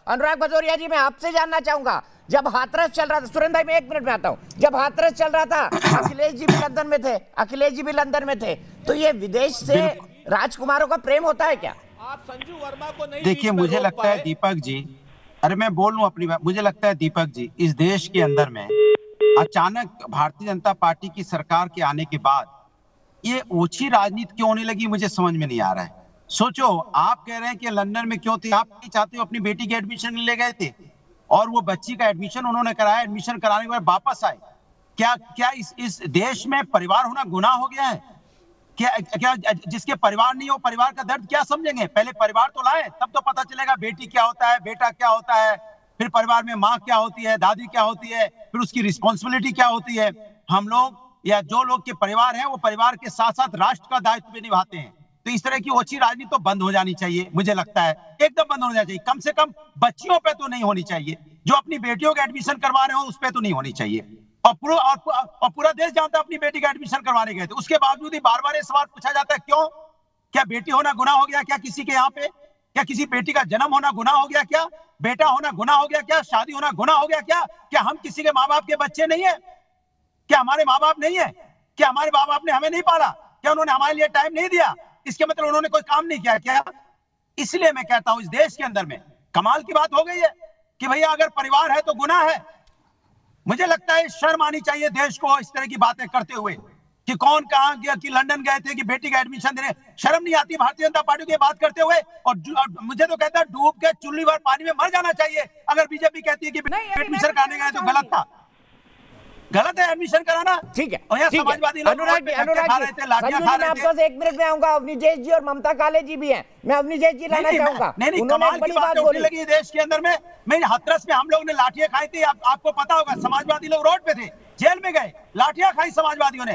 अनुराग भदौरिया जी, मैं आपसे जानना चाहूंगा, जब हाथरस चल रहा था, सुरेंद्र भाई मैं 1 मिनट में आता हूं, जब हाथरस चल रहा था अखिलेश जी भी लंदन में थे, अखिलेश जी भी लंदन में थे, तो ये विदेश से राजकुमारों का प्रेम होता है क्या? आप संजू वर्मा को नहीं देखिए, मुझे लगता है दीपक जी, अरे मैं बोल लूं अपनी बात, मुझे लगता है दीपक जी, इस देश के अंदर में अचानक भारतीय जनता पार्टी की सरकार के आने के बाद ये ओछी राजनीति क्यों होने लगी, मुझे समझ में नहीं आ रहा है। सोचो, आप कह रहे हैं कि लंदन में क्यों थे, आप नहीं चाहते हो अपनी बेटी के एडमिशन ले गए थे और वो बच्ची का एडमिशन उन्होंने कराया, एडमिशन कराने के बाद वापस आए। क्या इस देश में परिवार होना गुनाह हो गया है? क्या जिसके परिवार नहीं हो, परिवार का दर्द क्या समझेंगे? पहले परिवार तो लाए, तब तो पता चलेगा बेटी क्या होता है, बेटा क्या होता है, फिर परिवार में माँ क्या होती है, दादी क्या होती है, फिर उसकी रिस्पॉन्सिबिलिटी क्या होती है। हम लोग या जो लोग के परिवार हैं वो परिवार के साथ साथ राष्ट्र का दायित्व भी निभाते हैं। तो इस तरह की ओछी राजनीति तो बंद हो जानी चाहिए, मुझे लगता है एकदम बंद होना चाहिए। कम से कम बच्चियों पे तो नहीं होनी चाहिए, जो अपनी बेटियों का एडमिशन करवा रहे हो उस पे तो नहीं होनी चाहिए। और पूरा देश जानता है अपनी बेटी का एडमिशन करवाने गए थे, उसके बावजूद ही बार बार ये सवाल पूछा जाता है क्यों? क्या बेटी होना गुनाह हो गया क्या किसी के यहाँ पे? क्या किसी बेटी का जन्म होना गुनाह हो गया क्या? बेटा होना गुनाह हो गया क्या? शादी होना गुनाह हो गया क्या? क्या हम किसी के माँ बाप के बच्चे नहीं है? क्या हमारे माँ बाप नहीं है? क्या हमारे माँ बाप ने हमें नहीं पाला? क्या उन्होंने हमारे लिए टाइम नहीं दिया? इसके मतलब उन्होंने कोई काम नहीं किया क्या? इसलिए मैं कहता हूं इस देश के अंदर में कमाल की बात हो गई है कि भैया अगर परिवार है तो गुनाह है। मुझे लगता है शर्म आनी चाहिए देश को इस तरह की बातें करते हुए कि कौन कहां गया, कि लंदन गए थे, कि बेटी का एडमिशन देने। शर्म नहीं आती भारतीय जनता पार्टी की बात करते हुए? और मुझे तो कहता है डूब के चुल्ली भर पानी में मर जाना चाहिए अगर बीजेपी कहती है कि एडमिशन कराने गए तो गलत था। गलत है एडमिशन कराना। ठीक है, और ठीक समाजवादी है। लोग अनुराग जी, मैं आपके पास 1 मिनट में आऊंगा। अवनीश जी और ममता काले जी भी हैं, मैं अवनीश जी लाना चाहूंगा। उन्होंने एक बड़ी बात बोली लगी देश के अंदर में। हाथरस में हम लोग ने लाठियां खाई थी, आपको पता होगा। समाजवादी लोग रोड पे थे, जेल में गए, लाठियां खाई समाजवादियों ने।